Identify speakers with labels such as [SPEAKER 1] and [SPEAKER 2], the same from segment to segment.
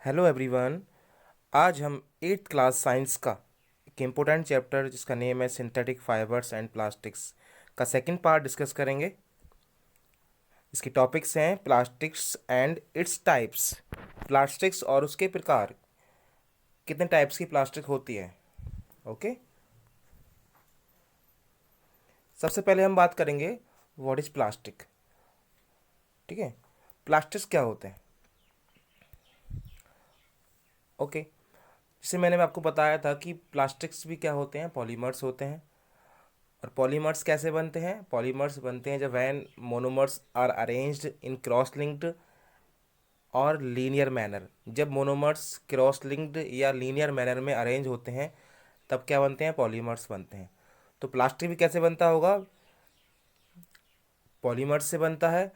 [SPEAKER 1] Hello everyone. आज हम eighth class science का एक इम्पोर्टेंट चैप्टर जिसका नेम है सिंथेटिक फाइबर्स एंड प्लास्टिक्स का सेकंड पार्ट डिस्कस करेंगे। इसके टॉपिक्स हैं plastics and its types. Plastics और उसके प्रकार, कितने टाइप्स की प्लास्टिक होती है। ओके, सबसे पहले हम बात करेंगे व्हाट इज़ प्लास्टिक। ठीक है, प्लास्टिक्स क्या होते हैं। ओके, जैसे मैंने आपको बताया था कि प्लास्टिक्स भी क्या होते हैं, पॉलीमर्स होते हैं। और पॉलीमर्स कैसे बनते हैं, पॉलीमर्स बनते हैं जब when monomers are arranged in cross linked और लीनियर मैनर। जब मोनोमर्स क्रॉस लिंक्ड या लीनियर मैनर में अरेंज होते हैं तब क्या बनते हैं, पॉलीमर्स बनते हैं। तो प्लास्टिक भी कैसे बनता होगा, पॉलीमर्स से बनता है।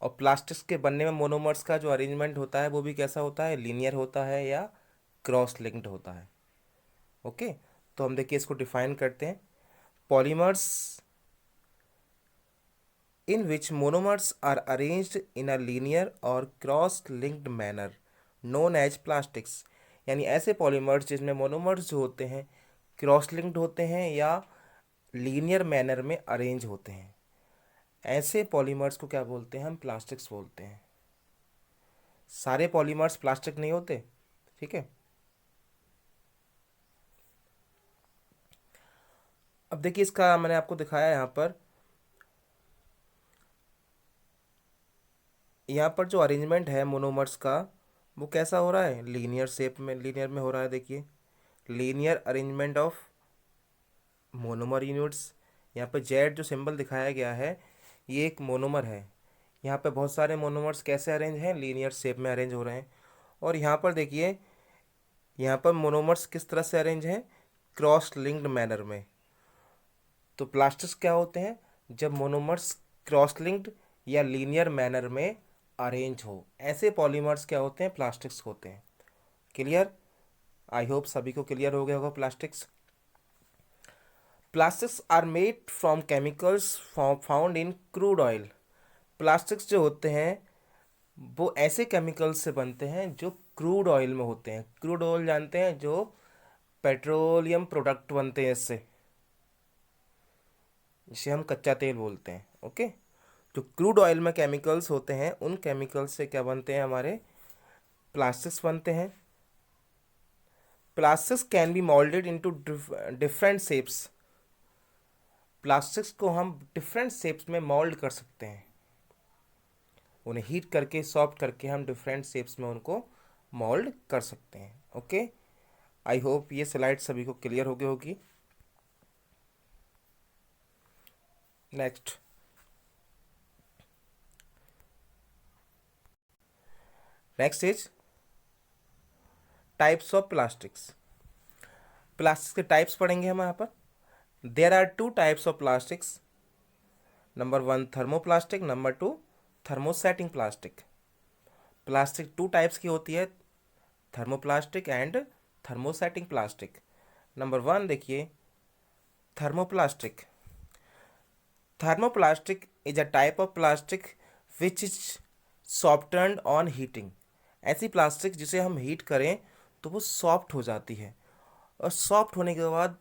[SPEAKER 1] और प्लास्टिक्स के बनने में मोनोमर्स का जो अरेंजमेंट होता है वो भी कैसा होता है, लीनियर होता है या क्रॉस लिंक्ड होता है। ओके, तो हम देखिए इसको डिफाइन करते हैं। Polymers in which monomers are arranged in a linear or cross-linked manner known as plastics। यानी ऐसे पॉलीमर्स जिसमें मोनोमर्स जो होते हैं क्रॉस लिंक्ड होते हैं या लीनियर मैनर में अरेंज होते हैं, ऐसे पॉलीमर्स को क्या बोलते हैं, हम प्लास्टिक्स बोलते हैं। सारे पॉलीमर्स प्लास्टिक नहीं होते। ठीक है, अब देखिए इसका मैंने आपको दिखाया यहाँ पर। यहाँ पर जो अरेंजमेंट है मोनोमर्स का वो कैसा हो रहा है, लीनियर शेप में, लीनियर में हो रहा है। देखिए, linear arrangement of monomer units. यहाँ पे जेड जो सिंबल दिखाया गया है ये एक मोनोमर है। यहाँ पे बहुत सारे मोनोमर्स कैसे अरेंज हैं, लीनियर शेप में अरेंज हो रहे हैं। और यहाँ पर देखिए, यहाँ पर मोनोमर्स किस तरह से अरेंज हैं, क्रॉस लिंक्ड मैनर में। तो प्लास्टिक्स क्या होते हैं, जब मोनोमर्स क्रॉस लिंक्ड या लीनियर मैनर में अरेंज हो, ऐसे पॉलीमर्स क्या होते हैं, प्लास्टिक्स होते हैं। क्लियर, आई होप सभी को क्लियर हो गया होगा plastics. Plastics are made from chemicals found in crude oil. Plastics जो होते हैं वो ऐसे केमिकल्स से बनते हैं जो क्रूड ऑयल में होते हैं। क्रूड ऑयल जानते हैं, जो पेट्रोलियम प्रोडक्ट बनते हैं इससे, जिसे हम कच्चा तेल बोलते हैं। ओके, जो क्रूड ऑयल में केमिकल्स होते हैं उन केमिकल्स से क्या बनते हैं, हमारे प्लास्टिक्स बनते हैं। Plastics can be moulded into different shapes. Plastics को हम डिफरेंट शेप्स में मोल्ड कर सकते हैं, उन्हें हीट करके सॉफ्ट करके हम डिफरेंट शेप्स में उनको मोल्ड कर सकते हैं। ओके, आई होप ये स्लाइड सभी को क्लियर हो गई होगी। Next, next is types of plastics. Plastics के टाइप्स पढ़ेंगे हम यहाँ पर। There are two types of plastics. Number one thermoplastic, number two thermosetting plastic. Plastic two types की होती है, thermoplastic and thermosetting plastic. Number one देखिए, thermoplastic. Thermoplastic is a type of plastic which is softened on heating. ऐसी plastic जिसे हम heat करें तो वो सॉफ्ट हो जाती है, और सॉफ्ट होने के बाद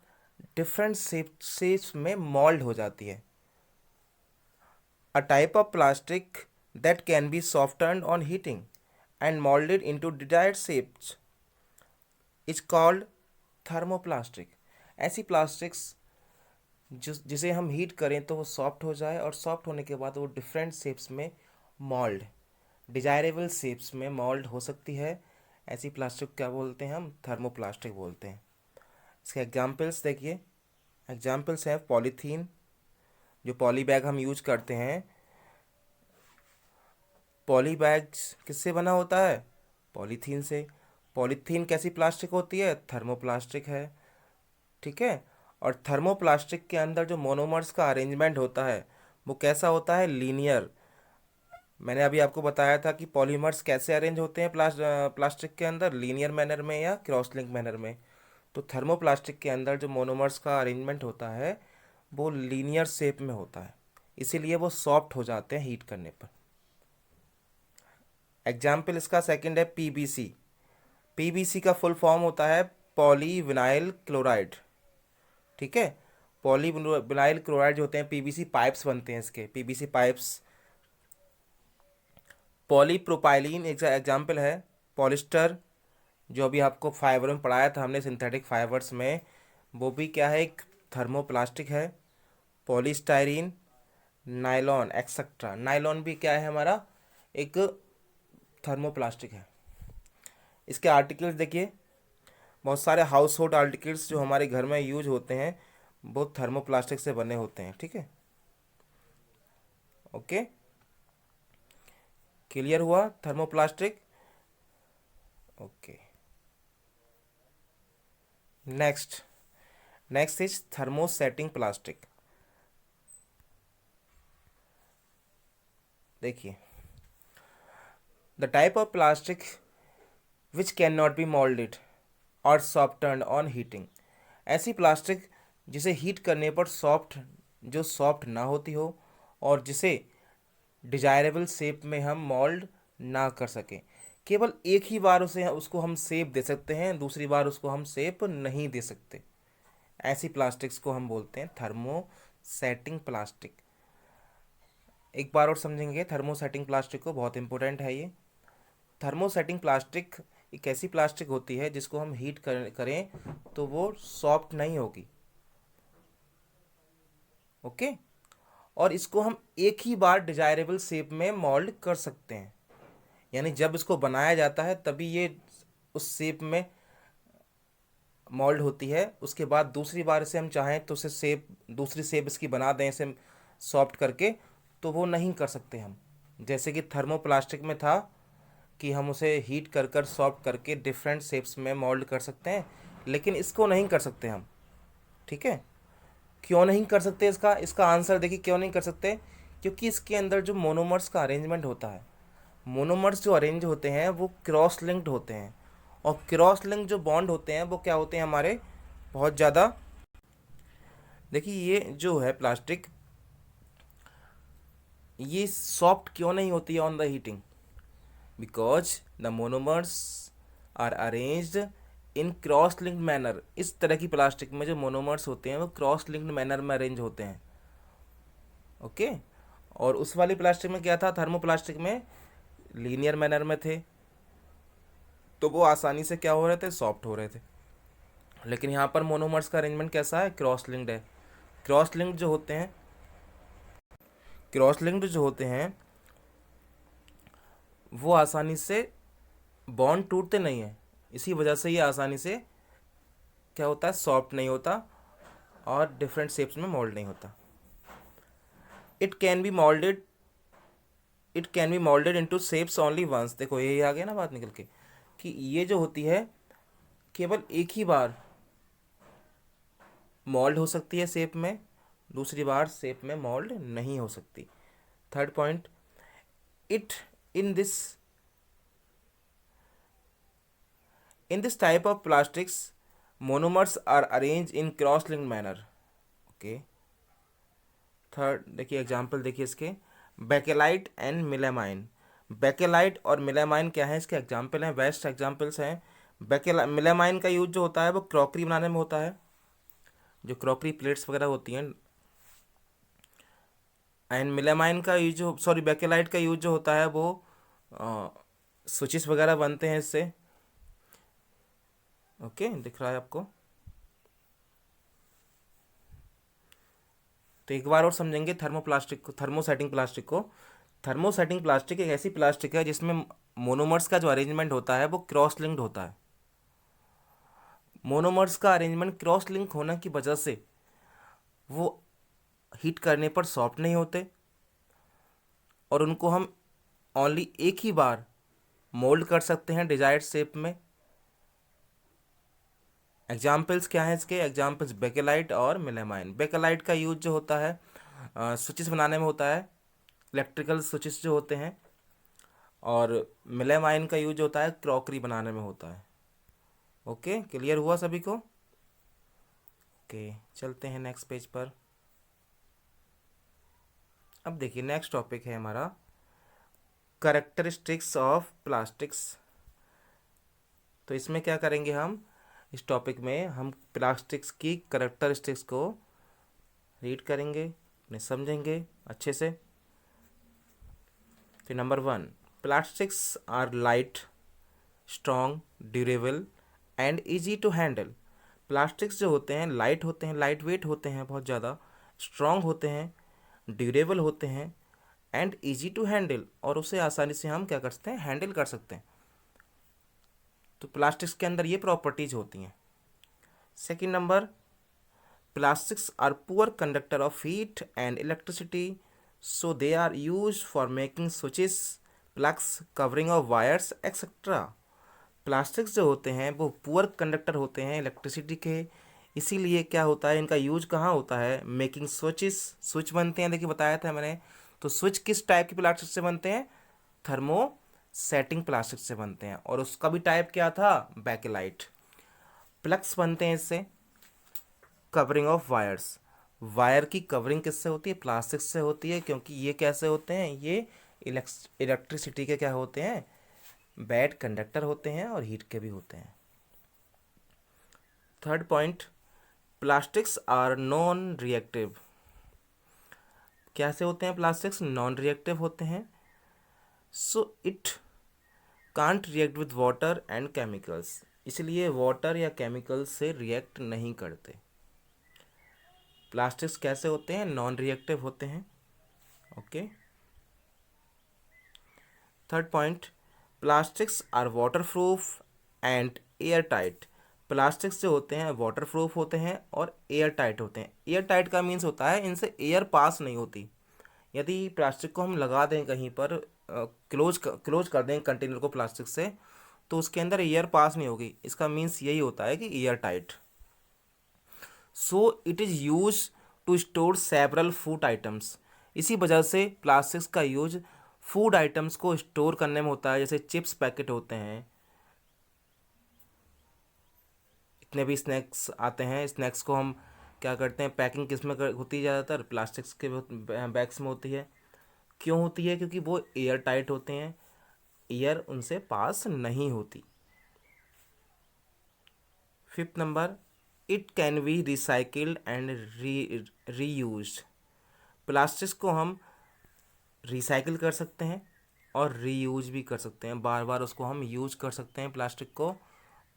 [SPEAKER 1] डिफरेंट शेप्स में मोल्ड हो जाती है। A type of plastic that can be softened on heating and molded into desired shapes is called thermoplastic। ऐसी प्लास्टिक्स जिसे हम हीट करें तो वो सॉफ्ट हो जाए, और सॉफ्ट होने के बाद वो डिफरेंट शेप्स में मोल्ड, डिजायरेबल शेप्स में मोल्ड हो सकती है। ऐसी प्लास्टिक क्या बोलते हैं, हम थर्मोप्लास्टिक बोलते हैं। इसके एग्जाम्पल्स देखिए, एग्जाम्पल्स हैं पॉलीथीन, जो पॉली बैग हम यूज करते हैं। पॉली बैग्स किससे बना होता है, पॉलीथीन से। पॉलीथीन कैसी प्लास्टिक होती है, थर्मोप्लास्टिक है। ठीक है, और थर्मोप्लास्टिक के अंदर जो मोनोमर्स का अरेंजमेंट होता है वो कैसा होता है, लीनियर। मैंने अभी आपको बताया था कि पॉलीमर्स कैसे अरेंज होते हैं प्लास्टिक के अंदर, लीनियर मैनर में या क्रॉस लिंक मैनर में। तो थर्मोप्लास्टिक के अंदर जो मोनोमर्स का अरेंजमेंट होता है वो लीनियर शेप में होता है, इसीलिए वो सॉफ्ट हो जाते हैं हीट करने पर। एग्जाम्पल इसका सेकंड है पीबीसी। पीवीसी का फुल फॉर्म होता है पॉलीविनाइल क्लोराइड। ठीक है, पॉलीविनाइल क्लोराइड जो होते हैं, पीवीसी पाइप्स बनते हैं इसके, पीवीसी पाइप्स। पॉलीप्रोपाइलीन एक एग्जाम्पल है। पॉलिस्टर, जो अभी आपको फाइबर में पढ़ाया था हमने, सिंथेटिक फाइबर्स में, वो भी क्या है, एक थर्मोप्लास्टिक है। Polystyrene, nylon etcetera. नायलॉन भी क्या है हमारा, एक थर्मोप्लास्टिक है। इसके आर्टिकल्स देखिए, बहुत सारे हाउस होल्ड आर्टिकल्स जो हमारे घर में यूज होते हैं वो थर्मोप्लास्टिक से बने होते हैं। ठीक है, ओके, क्लियर हुआ thermoplastic. Okay, next next is thermosetting plastic. देखिए, the type of plastic which can not be moulded और सॉफ्टन्ड ऑन हीटिंग। ऐसी प्लास्टिक जिसे हीट करने पर जो सॉफ्ट ना होती हो और जिसे डिजायरेबल शेप में हम मोल्ड ना कर सकें। केवल एक ही बार उसको हम शेप दे सकते हैं, दूसरी बार उसको हम शेप नहीं दे सकते। ऐसी प्लास्टिक्स को हम बोलते हैं थर्मोसेटिंग प्लास्टिक। एक बार और समझेंगे थर्मोसेटिंग प्लास्टिक को, बहुत इंपॉर्टेंट है ये। थर्मोसेटिंग प्लास्टिक एक ऐसी प्लास्टिक होती है जिसको हम हीट करें तो वो सॉफ्ट नहीं होगी। ओके, और इसको हम एक ही बार डिजायरेबल शेप में मोल्ड कर सकते हैं। यानी जब इसको बनाया जाता है तभी ये उस शेप में मोल्ड होती है। उसके बाद दूसरी बार इसे हम चाहें तो उसे दूसरी शेप इसकी बना दें इसे सॉफ्ट करके, तो वो नहीं कर सकते हम। जैसे कि थर्मोप्लास्टिक में था कि हम उसे हीट कर कर सॉफ्ट करके डिफरेंट शेप्स में मोल्ड कर सकते हैं, लेकिन इसको नहीं कर सकते हम। ठीक है, क्यों नहीं कर सकते, इसका इसका आंसर देखिए, क्यों नहीं कर सकते। क्योंकि इसके अंदर जो मोनोमर्स का अरेंजमेंट होता है, मोनोमर्स जो अरेंज होते हैं वो क्रॉस लिंक्ड होते हैं। और क्रॉस लिंक जो बॉन्ड होते हैं वो क्या होते हैं हमारे, बहुत ज़्यादा। देखिए, ये जो है प्लास्टिक, ये सॉफ्ट क्यों नहीं होती है on the heating, because the monomers are arranged in cross linked manner. इस तरह की प्लास्टिक में जो मोनोमर्स होते हैं वो क्रॉस लिंक्ड मैनर में अरेंज होते हैं। ओके, और उस वाली प्लास्टिक में क्या था, थर्मोप्लास्टिक में लीनियर मैनर में थे, तो वो आसानी से क्या हो रहे थे, सॉफ्ट हो रहे थे। लेकिन यहाँ पर मोनोमर्स का अरेंजमेंट कैसा है, क्रॉस लिंक्ड है। क्रॉस लिंक्ड जो होते हैं क्रॉस लिंक्ड जो होते हैं वो आसानी से बॉन्ड टूटते नहीं है। इसी वजह से ये आसानी से क्या होता है, सॉफ्ट नहीं होता और डिफरेंट शेप्स में मोल्ड नहीं होता। It can be moulded it can be moulded into shapes only once. देखो, यही आ गया ना बात निकल के, कि ये जो होती है केवल एक ही बार मोल्ड हो सकती है शेप में, दूसरी बार शेप में मोल्ड नहीं हो सकती। Third point, it in this in this type of plastics monomers are arrange in cross linked manner. Okay, third देखिए एग्जाम्पल, देखिए इसके, बेकेलाइट एंड मिलेमाइन। बेकेलाइट और मिलेमाइन क्या है, इसके एग्जाम्पल हैं, बेस्ट एग्जाम्पल्स हैं। मिलेमाइन का यूज जो होता है वो क्रॉकरी बनाने में होता है, जो क्रॉकरी प्लेट्स वगैरह होती हैं। एंड मिलेमाइन का यूज जो सॉरी बेकेलाइट का यूज जो होता है वो स्विचेस वगैरह बनते हैं इससे। ओके, दिख रहा है आपको। तो एक बार और समझेंगे थर्मोप्लास्टिक को, थर्मोसेटिंग प्लास्टिक को। थर्मोसेटिंग प्लास्टिक एक ऐसी प्लास्टिक है जिसमें मोनोमर्स का जो अरेंजमेंट होता है वो क्रॉस लिंक्ड होता है। मोनोमर्स का अरेंजमेंट क्रॉस लिंक होने की वजह से वो हीट करने पर सॉफ्ट नहीं होते और उनको हम ओनली एक ही बार मोल्ड कर सकते हैं डिजायर्ड शेप में। एग्जाम्पल्स क्या हैं इसके, एग्जाम्पल्स बेकेलाइट और मिलेमाइन। बेकेलाइट का यूज जो होता है स्विचेस बनाने में होता है, इलेक्ट्रिकल स्विचेस जो होते हैं। और मिलेमाइन का यूज होता है क्रॉकरी बनाने में होता है। ओके, क्लियर हुआ सभी को। ओके, चलते हैं नेक्स्ट पेज पर। अब देखिए, नेक्स्ट टॉपिक है हमारा करेक्टरिस्टिक्स ऑफ प्लास्टिक्स। तो इसमें क्या करेंगे हम, इस टॉपिक में हम प्लास्टिक्स की करैक्टरिस्टिक्स को रीड करेंगे, उन्हें समझेंगे अच्छे से। फिर number 1, plastics are light, strong, durable and easy to handle. Plastics जो होते हैं लाइट होते हैं, लाइट वेट होते हैं बहुत ज़्यादा, स्ट्रॉन्ग होते हैं, ड्यूरेबल होते हैं एंड इजी टू हैंडल, और उसे आसानी से हम क्या कर सकते हैं, हैंडल कर सकते हैं। तो प्लास्टिक्स के अंदर ये प्रॉपर्टीज होती हैं। Second number, plastics are poor conductor of heat and electricity, so they are used for making switches, plugs, covering of wires, etc. Plastics जो होते हैं वो पुअर कंडक्टर होते हैं इलेक्ट्रिसिटी के, इसीलिए क्या होता है, इनका यूज कहाँ होता है, मेकिंग स्विचेस, स्विच बनते हैं, देखिए बताया था मैंने। तो स्विच किस टाइप के प्लास्टिक से बनते हैं, थर्मो सेटिंग प्लास्टिक से बनते हैं, और उसका भी टाइप क्या था, बैकेलाइट। प्लग्स बनते हैं इससे, कवरिंग ऑफ वायर्स, वायर की कवरिंग किससे होती है, प्लास्टिक से होती है, क्योंकि ये कैसे होते हैं, ये इलेक्ट्रिसिटी के क्या होते हैं, बैड कंडक्टर होते हैं और हीट के भी होते हैं। Third point, plastics are non reactive. कैसे होते हैं प्लास्टिक्स, नॉन रिएक्टिव होते हैं, so it can't react with water and chemicals, इसलिए वाटर या केमिकल्स से रिएक्ट नहीं करते। प्लास्टिक्स कैसे होते हैं, नॉन रिएक्टिव होते हैं। Okay. Third point, plastics are waterproof and airtight. Plastics जो होते हैं वाटर प्रूफ होते हैं और एयर टाइट होते हैं। एयर टाइट का मीन्स होता है इनसे एयर पास नहीं होती। यदि प्लास्टिक को हम लगा दें कहीं पर, क्लोज कर दें कंटेनर को प्लास्टिक से, तो उसके अंदर एयर पास नहीं होगी, इसका मीन्स यही होता है कि airtight. So it is use to store several food items. इसी वजह से प्लास्टिक्स का यूज फूड आइटम्स को स्टोर करने में होता है, जैसे चिप्स पैकेट होते हैं, इतने भी स्नैक्स आते हैं, स्नैक्स को हम क्या करते हैं, पैकिंग किस में होती है, ज़्यादातर प्लास्टिक्स के बैग्स में होती है। क्यों होती है, क्योंकि वो एयर टाइट होते हैं, एयर उनसे पास नहीं होती। Fifth number, it can B recycled and reused. Plastics को हम रिसाइकिल कर सकते हैं और रीयूज भी कर सकते हैं, बार बार उसको हम यूज कर सकते हैं प्लास्टिक को,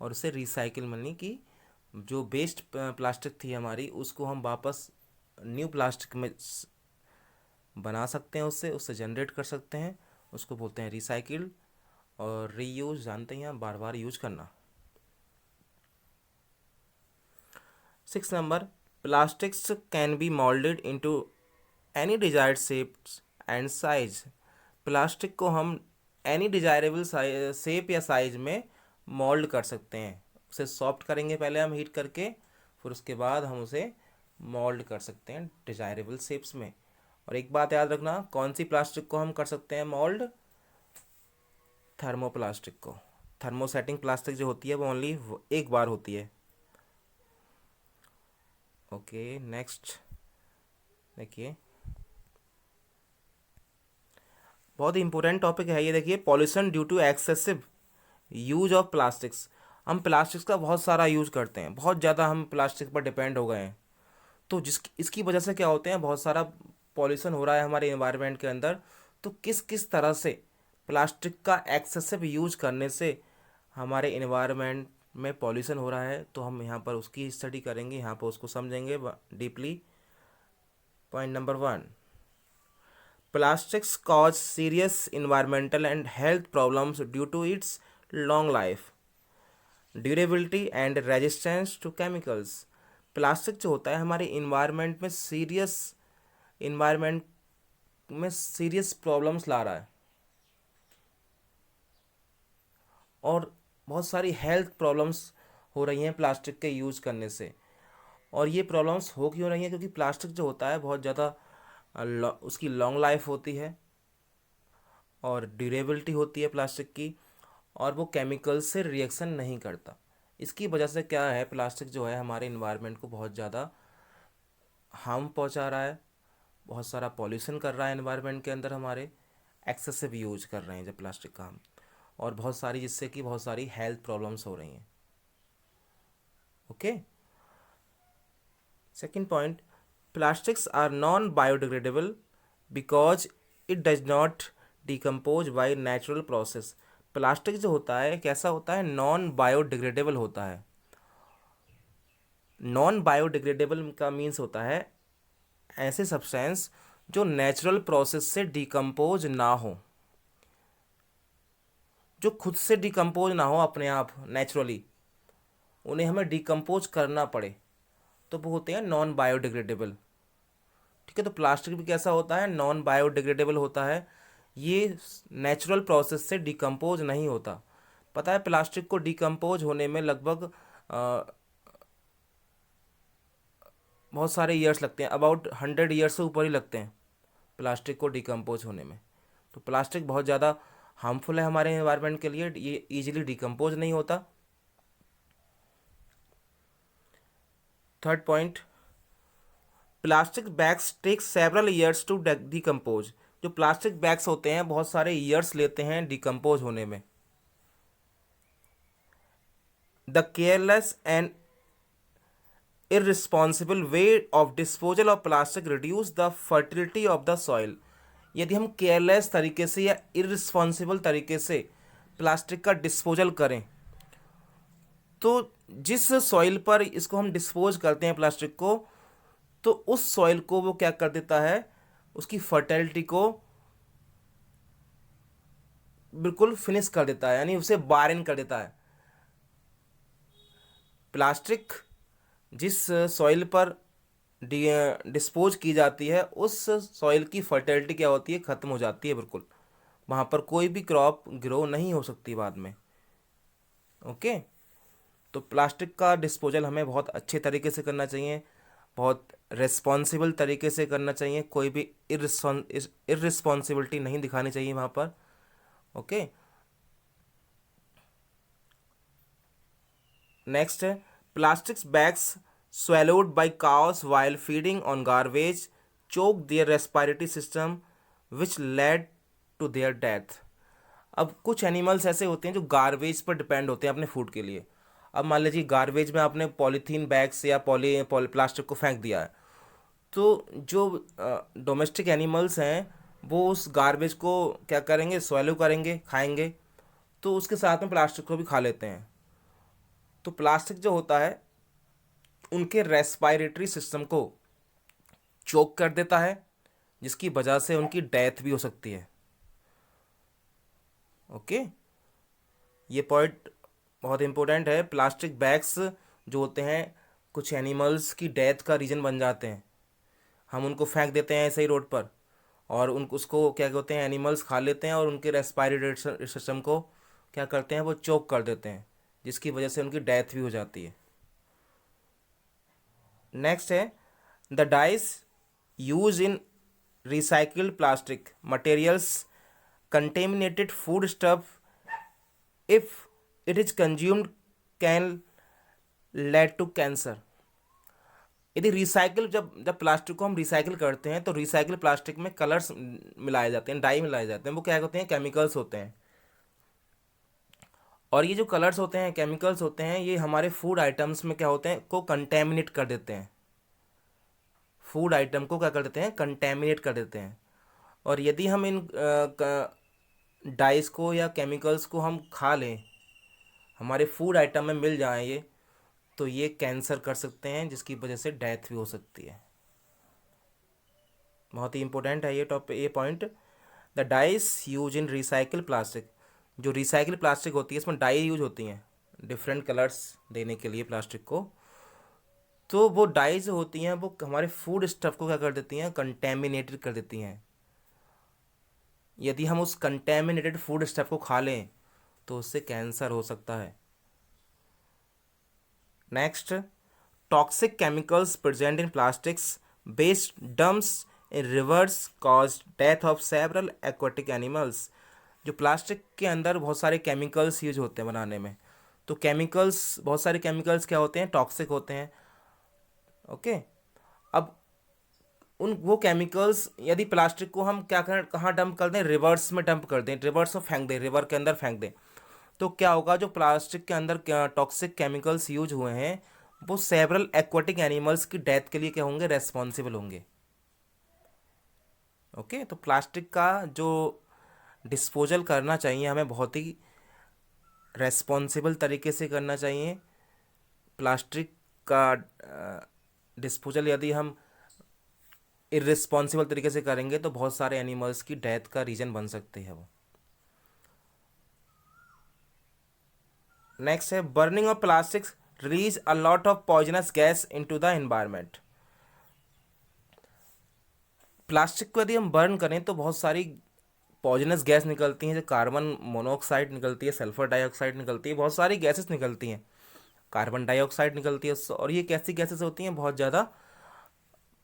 [SPEAKER 1] और उसे रिसाइकिल मनी की जो वेस्ट प्लास्टिक थी हमारी, उसको हम वापस न्यू प्लास्टिक में बना सकते हैं, उससे उससे जनरेट कर सकते हैं, उसको बोलते हैं रिसाइकिल। और रीयूज जानते हैं, बार बार यूज करना। Six number, plastics can be moulded into any desired shapes and size. Plastic को हम एनी डिजायरेबल शेप या साइज में मोल्ड कर सकते हैं, उसे सॉफ्ट करेंगे पहले हम हीट करके, फिर उसके बाद हम उसे मोल्ड कर सकते हैं डिजायरेबल शेप्स में। और एक बात याद रखना, कौन सी प्लास्टिक को हम कर सकते हैं मोल्ड, थर्मोप्लास्टिक को। थर्मोसेटिंग प्लास्टिक जो होती है वो ओनली एक बार होती है। ओके, नेक्स्ट देखिए, बहुत ही इंपॉर्टेंट टॉपिक है ये, देखिए, pollution due to excessive use of plastics. हम प्लास्टिक्स का बहुत सारा यूज करते हैं, बहुत ज़्यादा हम प्लास्टिक पर डिपेंड हो गए हैं, तो जिस इसकी वजह से क्या होते हैं, बहुत सारा पॉल्यूशन हो रहा है हमारे एनवायरनमेंट के अंदर। तो किस किस तरह से प्लास्टिक का एक्सेसिव यूज करने से हमारे एनवायरनमेंट में पॉल्यूशन हो रहा है, तो हम यहाँ पर उसकी स्टडी करेंगे, यहाँ पर उसको समझेंगे deeply. Point number 1, plastics cause serious environmental and health problems due to its long life, durability and resistance to chemicals। Plastic जो होता है हमारे इन्वायरमेंट में सीरियस प्रॉब्लम्स ला रहा है, और बहुत सारी हेल्थ प्रॉब्लम्स हो रही हैं प्लास्टिक के यूज़ करने से। और ये प्रॉब्लम्स हो क्यों रही हैं, क्योंकि प्लास्टिक जो होता है बहुत ज़्यादा उसकी लॉन्ग लाइफ होती है और ड्यूरेबिलिटी होती है प्लास्टिक की, और वो केमिकल से रिएक्शन नहीं करता। इसकी वजह से क्या है, प्लास्टिक जो है हमारे इन्वायरमेंट को बहुत ज़्यादा हार्म पहुंचा रहा है, बहुत सारा पॉल्यूशन कर रहा है इन्वायरमेंट के अंदर, हमारे एक्सेसिव यूज कर रहे हैं जब प्लास्टिक का हम। और बहुत सारी, जिससे कि बहुत सारी हेल्थ प्रॉब्लम्स हो रही हैं। Okay. Second point, plastics are non-biodegradable because it does not decompose by natural process। Plastic जो होता है कैसा होता है, नॉन बायोडिग्रेडेबल होता है। नॉन बायोडिग्रेडेबल का मीन्स होता है ऐसे सब्सटेंस जो नेचुरल प्रोसेस से डिकम्पोज ना हो, जो खुद से डिकम्पोज ना हो अपने आप नेचुरली, उन्हें हमें डिकम्पोज करना पड़े, तो वो होते हैं नॉन बायोडिग्रेडेबल। ठीक है, तो प्लास्टिक भी कैसा होता है, नॉन बायोडिग्रेडेबल होता है, ये नेचुरल प्रोसेस से डिकम्पोज नहीं होता। पता है प्लास्टिक को डिकम्पोज होने में लगभग बहुत सारे ईयर्स लगते हैं, अबाउट 100 ईयर्स से ऊपर ही लगते हैं प्लास्टिक को डिकम्पोज होने में। तो प्लास्टिक बहुत ज़्यादा हार्मफुल है हमारे एनवायरनमेंट के लिए, ये इजीली डिकम्पोज नहीं होता। Third point, plastic bags take several years to decompose. जो प्लास्टिक बैग्स होते हैं बहुत सारे ईयर्स लेते हैं डिकम्पोज होने में। The careless and irresponsible way of disposal of plastic reduce the fertility of the soil। यदि हम केयरलेस तरीके से या इररिस्पॉन्सिबल तरीके से प्लास्टिक का डिस्पोजल करें, तो जिस सॉइल पर इसको हम डिस्पोज करते हैं प्लास्टिक को, तो उस सॉइल को वो क्या कर देता है, उसकी फर्टिलिटी को बिल्कुल फिनिश कर देता है, यानी उसे बारन कर देता है। प्लास्टिक जिस सॉइल पर डिस्पोज की जाती है, उस सॉइल की फर्टिलिटी क्या होती है, ख़त्म हो जाती है बिल्कुल, वहाँ पर कोई भी क्रॉप ग्रो नहीं हो सकती बाद में। ओके, तो प्लास्टिक का डिस्पोजल हमें बहुत अच्छे तरीके से करना चाहिए, बहुत रिस्पॉन्सिबल तरीके से करना चाहिए, कोई भी इररिस्पॉन्सिबिलिटी नहीं दिखानी चाहिए वहाँ पर। ओके, नेक्स्ट है, plastics bags swallowed by cows while feeding on garbage choked their respiratory system which led to their death। अब कुछ एनिमल्स ऐसे होते हैं जो गार्बेज पर डिपेंड होते हैं अपने फूड के लिए। अब मान लीजिए गार्बेज में आपने पॉलीथीन बैग्स या प्लास्टिक को फेंक दिया है, तो जो डोमेस्टिक एनिमल्स हैं वो उस गार्बेज को क्या करेंगे, स्वैलो करेंगे, खाएंगे, तो उसके साथ में प्लास्टिक को भी खा लेते हैं। तो प्लास्टिक जो होता है उनके रेस्पायरेटरी सिस्टम को चोक कर देता है, जिसकी वजह से उनकी डेथ भी हो सकती है। ओके, ये पॉइंट बहुत इंपॉर्टेंट है। प्लास्टिक बैग्स जो होते हैं कुछ एनिमल्स की डेथ का रीज़न बन जाते हैं। हम उनको फेंक देते हैं ऐसे ही रोड पर, और उनको उसको क्या कहते हैं, एनिमल्स खा लेते हैं और उनके रेस्पायरेटरी सिस्टम को क्या करते हैं, वो चोक कर देते हैं, जिसकी वजह से उनकी डेथ भी हो जाती है। नेक्स्ट है, the dyes use in recycled plastic materials contaminated foodstuff if it is consumed can lead to cancer. यदि रिसाइकिल जब जब प्लास्टिक को हम रिसाइकिल करते हैं, तो रिसाइकिल प्लास्टिक में कलर्स मिलाए जाते हैं, डाई मिलाए जाते हैं, वो क्या होते हैं, केमिकल्स होते हैं। और ये जो कलर्स होते हैं, केमिकल्स होते हैं, ये हमारे फूड आइटम्स में क्या होते हैं, को कंटेमिनेट कर देते हैं। फूड आइटम को क्या कर देते हैं, कंटेमिनेट कर देते हैं। और यदि हम इन डाइस को या केमिकल्स को हम खा लें, हमारे फूड आइटम में मिल जाएं ये, तो ये कैंसर कर सकते हैं, जिसकी वजह से डेथ भी हो सकती है। बहुत ही इंपॉर्टेंट है ये टॉपिक, ये point. The dyes use in recycle plastic, जो रिसाइकिल प्लास्टिक होती है इसमें डाई यूज होती हैं डिफरेंट कलर्स देने के लिए प्लास्टिक को। तो वो डाइज होती हैं वो हमारे फूड स्टफ को क्या कर देती हैं, कंटेमिनेटेड कर देती हैं। यदि हम उस कंटेमिनेटेड फूड स्टफ को खा लें तो उससे कैंसर हो सकता है। Next, toxic chemicals present in plastics based dumps in reverse cause death of several aquatic animals. जो प्लास्टिक के अंदर बहुत सारे केमिकल्स यूज होते हैं बनाने में, तो केमिकल्स, बहुत सारे केमिकल्स क्या होते हैं, टॉक्सिक होते हैं। ओके, अब उन वो केमिकल्स यदि प्लास्टिक को हम क्या करें, कहाँ डंप कर दें, रिवर्स में डंप कर दें, रिवर्स में फेंक दें, रिवर के अंदर फेंक दें, तो क्या होगा, जो प्लास्टिक के अंदर टॉक्सिक केमिकल्स यूज हुए हैं वो सेवरल एक्वाटिक एनिमल्स की डेथ के लिए क्या होंगे, रेस्पॉन्सिबल होंगे। ओके, तो प्लास्टिक का जो डिस्पोजल करना चाहिए हमें बहुत ही रेस्पॉन्सिबल तरीके से करना चाहिए। प्लास्टिक का डिस्पोजल यदि हम इररिस्पॉन्सिबल तरीके से करेंगे तो बहुत सारे एनिमल्स की डेथ का रीज़न बन सकते हैं वो। नेक्स्ट है burning of plastics release a lot of poisonous gas into the environment. Plastic को यदि हम बर्न करें तो बहुत सारी पॉइजनस गैस निकलती हैं, जैसे कार्बन मोनोऑक्साइड निकलती है, सल्फर डाइऑक्साइड निकलती है, बहुत सारी गैसेस निकलती हैं, कार्बन डाइऑक्साइड निकलती है, और ये कैसी गैसेस होती हैं, बहुत ज़्यादा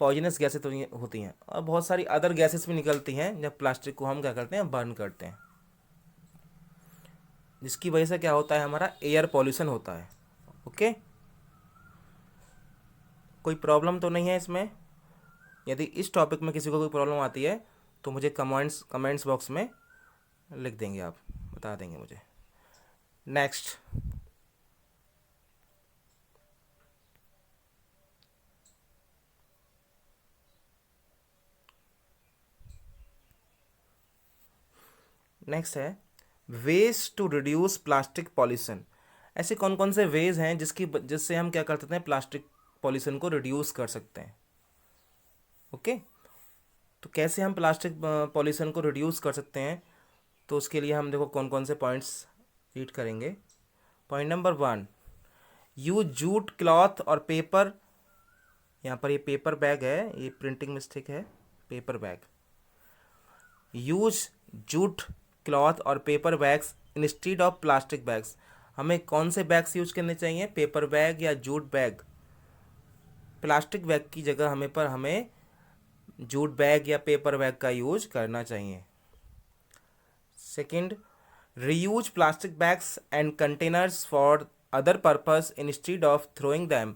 [SPEAKER 1] पॉइजनस गैसेस होती हैं। और बहुत सारी अदर गैसेस भी निकलती हैं जब प्लास्टिक को हम क्या करते हैं, बर्न करते हैं, जिसकी वजह से क्या होता है, हमारा एयर पॉल्यूशन होता है। ओके, कोई प्रॉब्लम तो नहीं है इसमें? यदि इस टॉपिक में किसी को कोई प्रॉब्लम आती है तो मुझे कमेंट्स बॉक्स में लिख देंगे, आप बता देंगे मुझे। नेक्स्ट, नेक्स्ट है ways to reduce plastic pollution. ऐसे कौन कौन से वेज हैं जिससे हम क्या कर सकते हैं, प्लास्टिक पॉल्यूशन को रिड्यूस कर सकते हैं। ओके, तो कैसे हम प्लास्टिक पॉल्यूशन को रिड्यूस कर सकते हैं, तो उसके लिए हम देखो कौन कौन से पॉइंट्स रीड करेंगे। Point number 1, use jute, cloth और पेपर। यहाँ पर ये पेपर बैग है, ये प्रिंटिंग मिस्टेक है, paper bag. Use jute, cloth और paper bags instead of plastic bags. हमें कौन से बैग्स यूज करने चाहिए, पेपर बैग या जूट बैग। प्लास्टिक बैग की जगह हमें जूट बैग या पेपर बैग का यूज करना चाहिए। Second, reuse plastic bags and containers for other purpose instead of throwing them.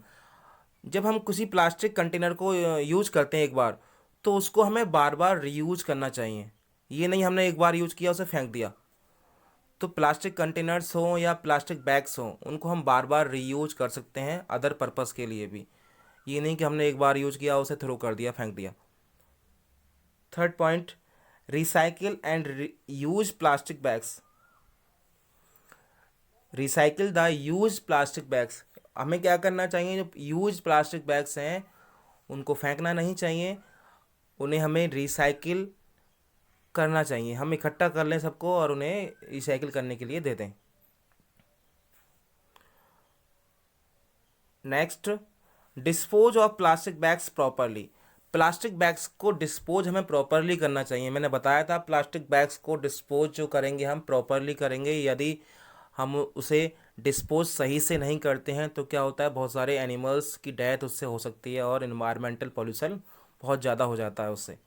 [SPEAKER 1] जब हम किसी प्लास्टिक कंटेनर को यूज करते हैं एक बार, तो उसको हमें बार बार रीयूज करना चाहिए। ये नहीं हमने एक बार यूज किया उसे फेंक दिया। तो प्लास्टिक कंटेनर्स हों या प्लास्टिक बैग्स हों, उनको हम बार बार रीयूज कर सकते हैं अदर पर्पस के लिए भी। ये नहीं कि हमने एक बार यूज किया उसे थ्रो कर दिया, फेंक दिया। Third point, recycle and use plastic bags. Recycle the use plastic bags. हमें क्या करना चाहिए, जो यूज प्लास्टिक बैग्स हैं उनको फेंकना नहीं चाहिए, उन्हें हमें रिसाइकिल करना चाहिए। हम इकट्ठा कर लें सबको और उन्हें रिसाइकिल करने के लिए दे दें। Next, dispose of plastic bags properly. Plastic bags को डिस्पोज हमें प्रॉपरली करना चाहिए। मैंने बताया था प्लास्टिक बैग्स को डिस्पोज जो करेंगे हम प्रॉपरली करेंगे। यदि हम उसे डिस्पोज सही से नहीं करते हैं तो क्या होता है, बहुत सारे एनिमल्स की डेथ उससे हो सकती है और इन्वायरमेंटल पॉल्यूशन बहुत ज़्यादा हो जाता है उससे।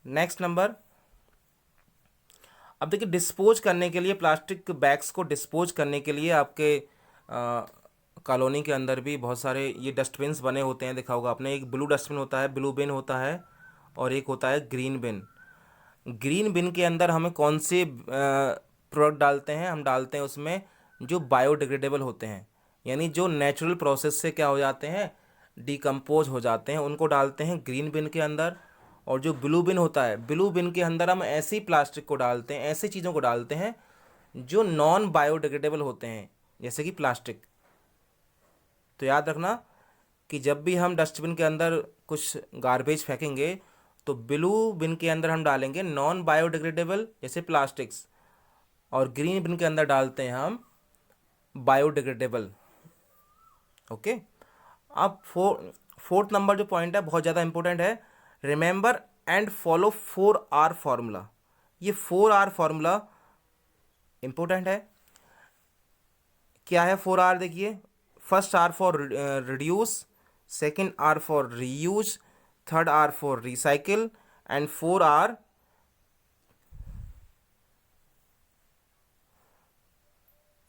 [SPEAKER 1] नेक्स्ट नंबर, अब देखिए डिस्पोज करने के लिए, प्लास्टिक बैग्स को डिस्पोज करने के लिए आपके कॉलोनी के अंदर भी बहुत सारे ये डस्टबिन्स बने होते हैं, देखा होगा आपने। एक ब्लू डस्टबिन होता है, ब्लू बिन होता है, और एक होता है ग्रीन बिन। ग्रीन बिन के अंदर हमें कौन से प्रोडक्ट डालते हैं, हम डालते हैं उसमें जो बायोडिग्रेडेबल होते हैं, यानी जो नेचुरल प्रोसेस से क्या हो जाते हैं, डिकम्पोज हो जाते हैं, उनको डालते हैं ग्रीन बिन के अंदर। और जो ब्लू बिन होता है, ब्लू बिन के अंदर हम ऐसी प्लास्टिक को डालते हैं, ऐसी चीज़ों को डालते हैं जो नॉन बायोडिग्रेडेबल होते हैं, जैसे कि प्लास्टिक। तो याद रखना कि जब भी हम डस्टबिन के अंदर कुछ गार्बेज फेंकेंगे तो ब्लू बिन के अंदर हम डालेंगे नॉन बायोडिग्रेडेबल जैसे प्लास्टिक्स, और ग्रीन बिन के अंदर डालते हैं हम बायोडिग्रेडेबल। ओके, अब फोर्थ नंबर जो पॉइंट है बहुत ज़्यादा इंपॉर्टेंट है, remember and follow 4R formula. ये 4R फॉर्मूला इंपॉर्टेंट है। क्या है 4R, देखिए, first R for reduce, second R for reuse, third R for recycle, and 4R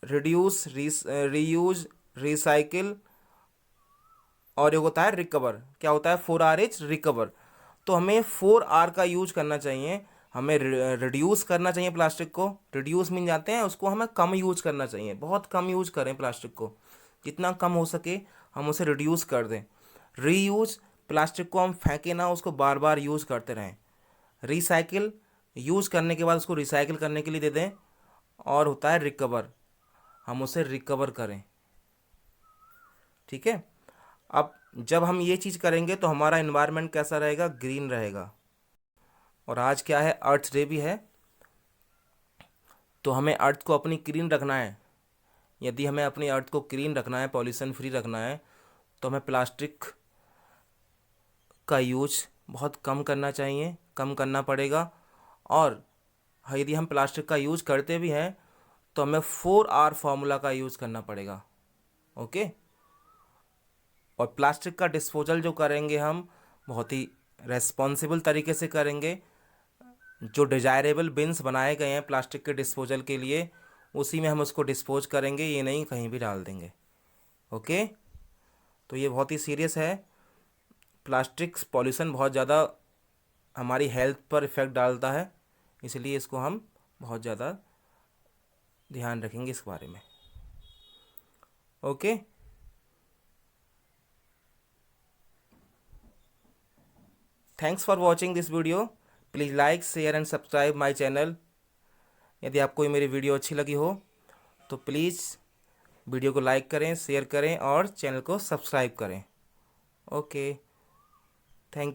[SPEAKER 1] reduce, reuse, recycle, और एक होता है रिकवर। क्या होता है, 4R इज रिकवर। तो हमें 4R का यूज करना चाहिए। हमें रिड्यूस करना चाहिए प्लास्टिक को। रिड्यूस मीन जाते हैं उसको हमें कम यूज करना चाहिए, बहुत कम यूज करें प्लास्टिक को, जितना कम हो सके हम उसे रिड्यूस कर दें। रीयूज, प्लास्टिक को हम फेंके ना, उसको बार बार यूज़ करते रहें। रिसाइकिल, यूज़ करने के बाद उसको रिसाइकिल करने के लिए दे दें। और होता है रिकवर, हम उसे रिकवर करें। ठीक है। अब जब हम ये चीज़ करेंगे तो हमारा इन्वायरमेंट कैसा रहेगा, ग्रीन रहेगा। और आज क्या है, अर्थ डे भी है, तो हमें अर्थ को अपनी क्लीन रखना है। यदि हमें अपनी अर्थ को क्लीन रखना है, पॉल्यूशन फ्री रखना है, तो हमें प्लास्टिक का यूज बहुत कम करना चाहिए, कम करना पड़ेगा। और यदि हम प्लास्टिक का यूज़ करते भी हैं तो हमें 4R फार्मूला का यूज़ करना पड़ेगा। ओके। और प्लास्टिक का डिस्पोजल जो करेंगे हम बहुत ही रेस्पॉन्सिबल तरीके से करेंगे। जो डिजायरेबल बिन्स बनाए गए हैं प्लास्टिक के डिस्पोजल के लिए, उसी में हम उसको डिस्पोज करेंगे, ये नहीं कहीं भी डाल देंगे। ओके। तो ये बहुत ही सीरियस है। प्लास्टिक पॉल्यूशन बहुत ज़्यादा हमारी हेल्थ पर इफ़ेक्ट डालता है, इसलिए इसको हम बहुत ज़्यादा ध्यान रखेंगे इस बारे में। Okay. Thanks for watching this video. Please like, share and subscribe my channel. यदि आपको मेरी वीडियो अच्छी लगी हो तो प्लीज़ वीडियो को लाइक करें, शेयर करें और चैनल को सब्सक्राइब करें। Okay, thank